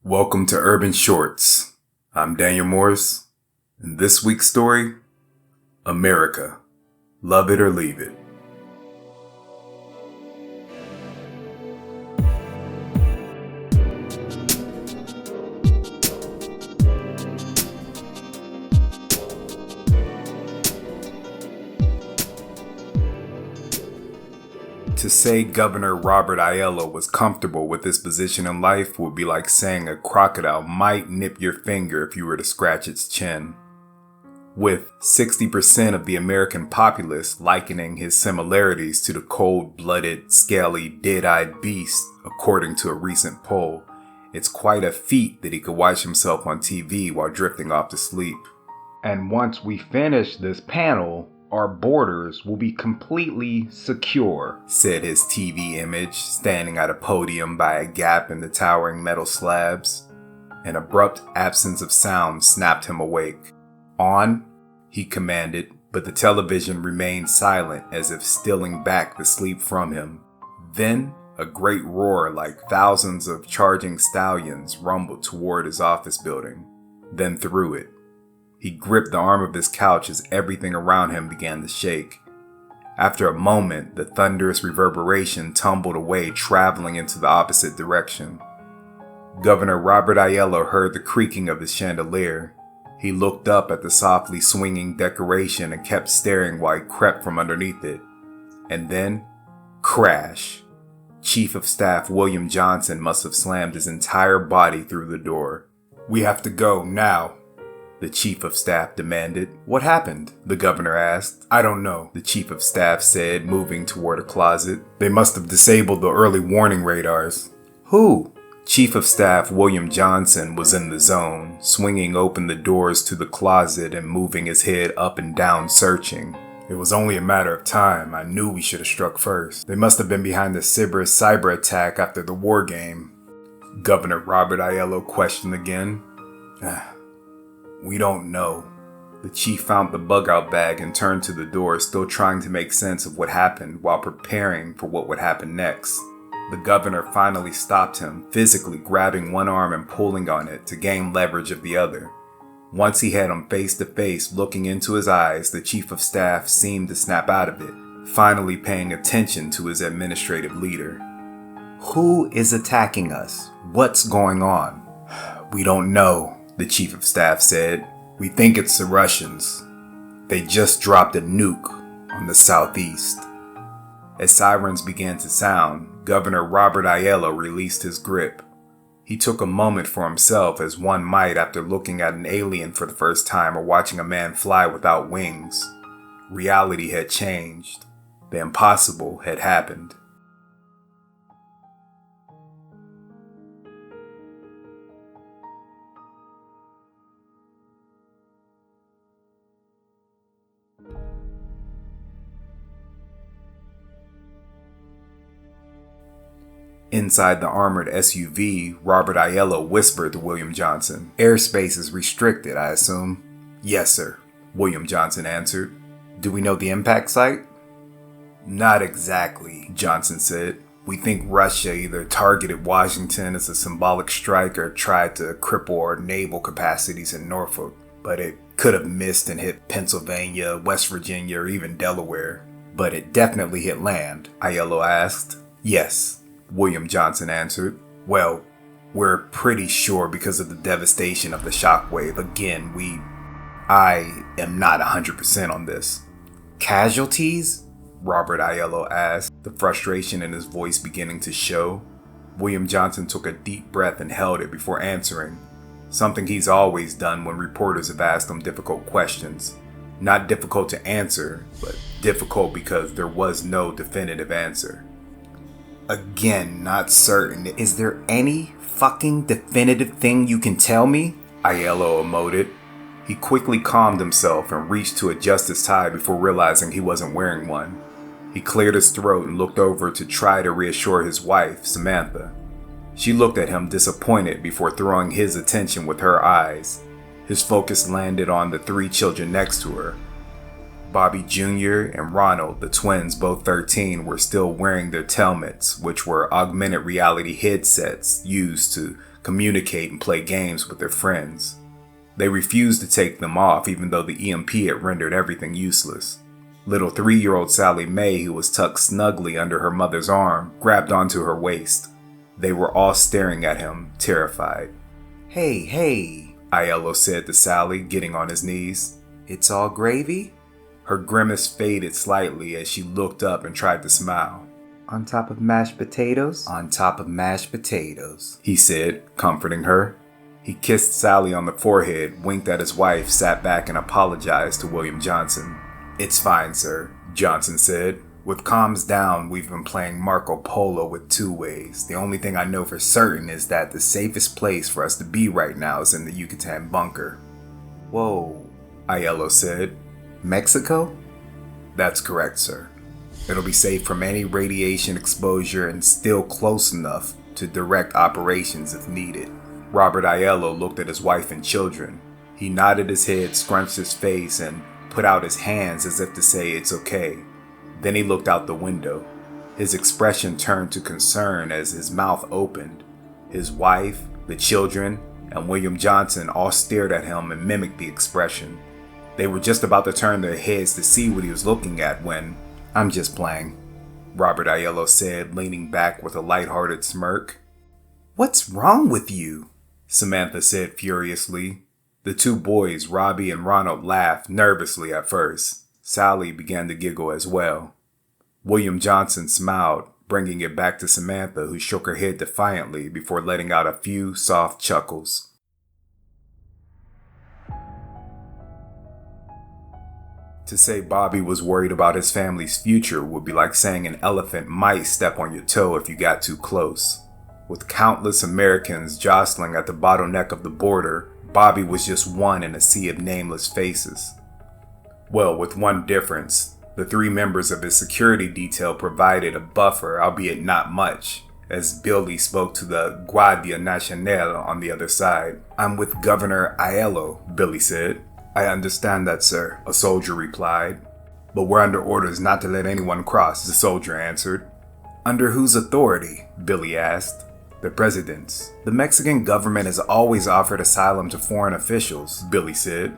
Welcome to Urban Shorts. I'm Daniel Morris, and this week's story, America, Love It or Leave It. To say Governor Robert Aiello was comfortable with his position in life would be like saying a crocodile might nip your finger if you were to scratch its chin. With 60% of the American populace likening his similarities to the cold-blooded, scaly, dead-eyed beast, according to a recent poll, it's quite a feat that he could watch himself on TV while drifting off to sleep. And once we finish this panel, our borders will be completely secure, said his TV image, standing at a podium by a gap in the towering metal slabs. An abrupt absence of sound snapped him awake. On, he commanded, but the television remained silent as if stilling back the sleep from him. Then, a great roar like thousands of charging stallions rumbled toward his office building, then through it. He gripped the arm of his couch as everything around him began to shake. After a moment, the thunderous reverberation tumbled away, traveling into the opposite direction. Governor Robert Aiello heard the creaking of his chandelier. He looked up at the softly swinging decoration and kept staring while he crept from underneath it. And then, crash. Chief of Staff William Johnson must have slammed his entire body through the door. "We have to go now," the Chief of Staff demanded. "What happened?" the governor asked. "I don't know," the Chief of Staff said, moving toward a closet. "They must have disabled the early warning radars." "Who?" Chief of Staff William Johnson was in the zone, swinging open the doors to the closet and moving his head up and down, searching. "It was only a matter of time. I knew we should have struck first. They must have been behind the Sybaris cyber attack after the war game." Governor Robert Aiello questioned again. "We don't know." The chief found the bug-out bag and turned to the door, still trying to make sense of what happened while preparing for what would happen next. The governor finally stopped him, physically grabbing one arm and pulling on it to gain leverage of the other. Once he had him face to face, looking into his eyes, the chief of staff seemed to snap out of it, finally paying attention to his administrative leader. "Who is attacking us? What's going on?" "We don't know," the chief of staff said. "We think it's the Russians. They just dropped a nuke on the southeast." As sirens began to sound, Governor Robert Aiello released his grip. He took a moment for himself, as one might after looking at an alien for the first time or watching a man fly without wings. Reality had changed. The impossible had happened. Inside the armored SUV, Robert Aiello whispered to William Johnson. "Airspace is restricted, I assume?" "Yes, sir," William Johnson answered. "Do we know the impact site?" "Not exactly," Johnson said. "We think Russia either targeted Washington as a symbolic strike or tried to cripple our naval capacities in Norfolk. But it could have missed and hit Pennsylvania, West Virginia, or even Delaware." "But it definitely hit land?" Aiello asked. "Yes," William Johnson answered. "Well, we're pretty sure because of the devastation of the shockwave. Again, I am not 100% on this." "Casualties?" Robert Aiello asked, the frustration in his voice beginning to show. William Johnson took a deep breath and held it before answering, something he's always done when reporters have asked him difficult questions. Not difficult to answer, but difficult because there was no definitive answer. "Again, not certain. Is there any fucking definitive thing you can tell me?" Aiello emoted. He quickly calmed himself and reached to adjust his tie before realizing he wasn't wearing one. He cleared his throat and looked over to try to reassure his wife, Samantha. She looked at him disappointed before throwing his attention with her eyes. His focus landed on the 3 children next to her. Bobby Jr. and Ronald, the twins, both 13, were still wearing their helmets, which were augmented reality headsets used to communicate, and play games with their friends. They refused to take them off even though the EMP had rendered everything useless. Little 3-year-old Sally Mae, who was tucked snugly under her mother's arm, grabbed onto her waist. They were all staring at him, terrified. Hey, Aiello said to Sally, getting on his knees. It's all gravy? Her grimace faded slightly as she looked up and tried to smile. On top of mashed potatoes? On top of mashed potatoes, he said, comforting her. He kissed Sally on the forehead, winked at his wife, sat back and apologized to William Johnson. It's fine, sir, Johnson said. With comms down, we've been playing Marco Polo with 2 ways. The only thing I know for certain is that the safest place for us to be right now is in the Yucatan bunker. Whoa, Aiello said. Mexico? That's correct, sir. It'll be safe from any radiation exposure and still close enough to direct operations if needed. Robert Aiello looked at his wife and children. He nodded his head, scrunched his face, and put out his hands as if to say it's okay. Then he looked out the window. His expression turned to concern as his mouth opened. His wife, the children, and William Johnson all stared at him and mimicked the expression. They were just about to turn their heads to see what he was looking at when, I'm just playing, Robert Aiello said, leaning back with a lighthearted smirk. What's wrong with you? Samantha said furiously. The 2 boys, Robbie and Ronald, laughed nervously at first. Sally began to giggle as well. William Johnson smiled, bringing it back to Samantha, who shook her head defiantly before letting out a few soft chuckles. To say Bobby was worried about his family's future would be like saying an elephant might step on your toe if you got too close. With countless Americans jostling at the bottleneck of the border, Bobby was just one in a sea of nameless faces. Well, with one difference. The 3 members of his security detail provided a buffer, albeit not much, as Billy spoke to the Guardia Nacional on the other side. I'm with Governor Aiello, Billy said. I understand that, sir, a soldier replied. But we're under orders not to let anyone cross, the soldier answered. Under whose authority? Billy asked. The president's. The Mexican government has always offered asylum to foreign officials, Billy said.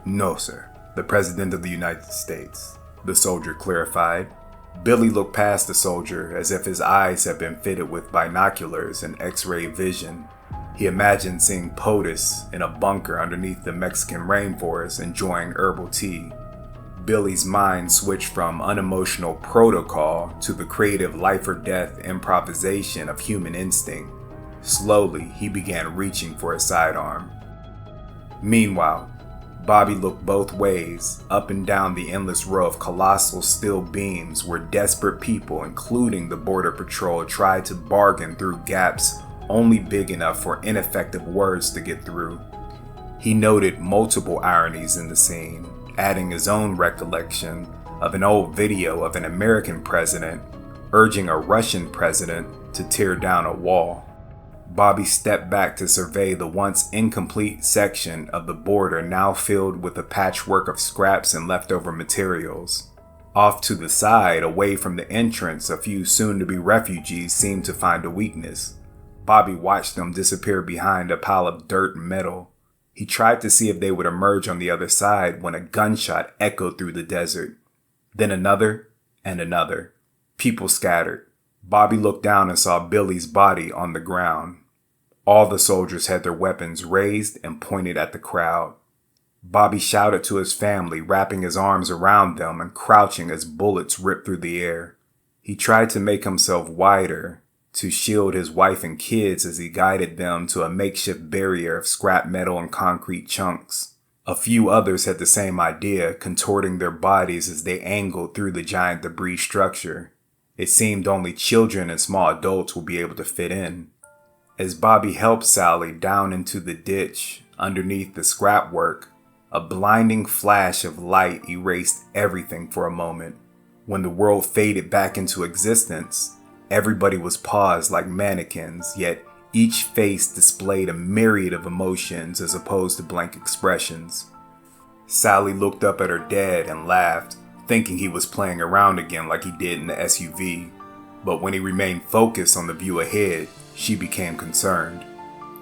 No, sir. The President of the United States, the soldier clarified. Billy looked past the soldier as if his eyes had been fitted with binoculars and X-ray vision. He imagined seeing POTUS in a bunker underneath the Mexican rainforest enjoying herbal tea. Billy's mind switched from unemotional protocol to the creative life-or-death improvisation of human instinct. Slowly, he began reaching for his sidearm. Meanwhile, Bobby looked both ways, up and down the endless row of colossal steel beams where desperate people, including the Border Patrol, tried to bargain through gaps only big enough for ineffective words to get through. He noted multiple ironies in the scene, adding his own recollection of an old video of an American president urging a Russian president to tear down a wall. Bobby stepped back to survey the once incomplete section of the border now filled with a patchwork of scraps and leftover materials. Off to the side, away from the entrance, a few soon-to-be refugees seemed to find a weakness. Bobby watched them disappear behind a pile of dirt and metal. He tried to see if they would emerge on the other side when a gunshot echoed through the desert. Then another and another. People scattered. Bobby looked down and saw Billy's body on the ground. All the soldiers had their weapons raised and pointed at the crowd. Bobby shouted to his family, wrapping his arms around them and crouching as bullets ripped through the air. He tried to make himself wider to shield his wife and kids as he guided them to a makeshift barrier of scrap metal and concrete chunks. A few others had the same idea, contorting their bodies as they angled through the giant debris structure. It seemed only children and small adults would be able to fit in. As Bobby helped Sally down into the ditch underneath the scrap work, a blinding flash of light erased everything for a moment. When the world faded back into existence, everybody was paused like mannequins, yet each face displayed a myriad of emotions as opposed to blank expressions. Sally looked up at her dad and laughed, thinking he was playing around again like he did in the SUV. But when he remained focused on the view ahead, she became concerned.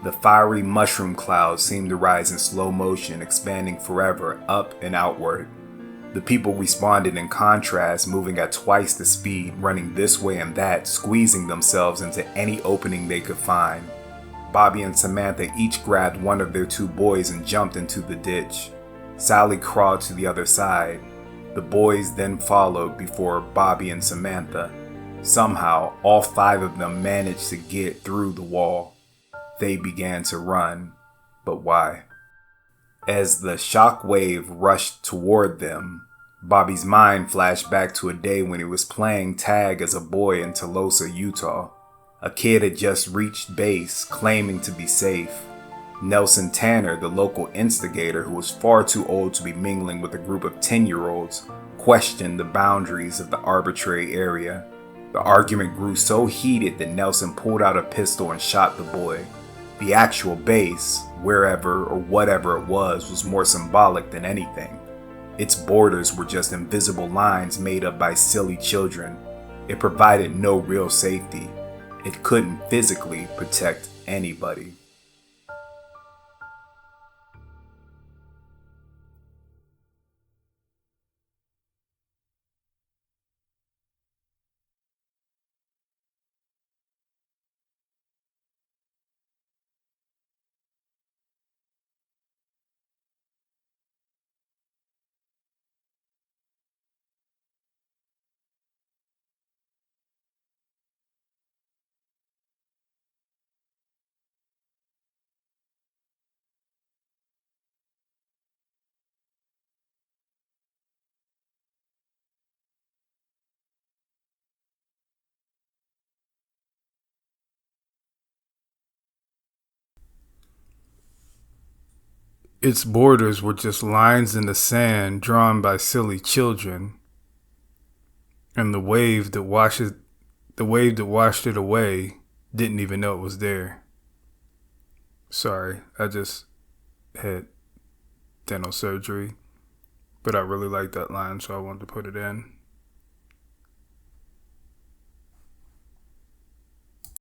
The fiery mushroom clouds seemed to rise in slow motion, expanding forever, up and outward. The people responded in contrast, moving at twice the speed, running this way and that, squeezing themselves into any opening they could find. Bobby and Samantha each grabbed one of their two boys and jumped into the ditch. Sally crawled to the other side. The boys then followed before Bobby and Samantha. Somehow, all five of them managed to get through the wall. They began to run, but why? As the shock wave rushed toward them, Bobby's mind flashed back to a day when he was playing tag as a boy in Tolosa, Utah. A kid had just reached base, claiming to be safe. Nelson Tanner, the local instigator who was far too old to be mingling with a group of 10-year-olds, questioned the boundaries of the arbitrary area. The argument grew so heated that Nelson pulled out a pistol and shot the boy. The actual base, wherever or whatever it was more symbolic than anything. Its borders were just invisible lines made up by silly children. It provided no real safety. It couldn't physically protect anybody. Its borders were just lines in the sand drawn by silly children, and the wave that washed it away didn't even know it was there. Sorry, I just had dental surgery, but I really like that line, so I wanted to put it in.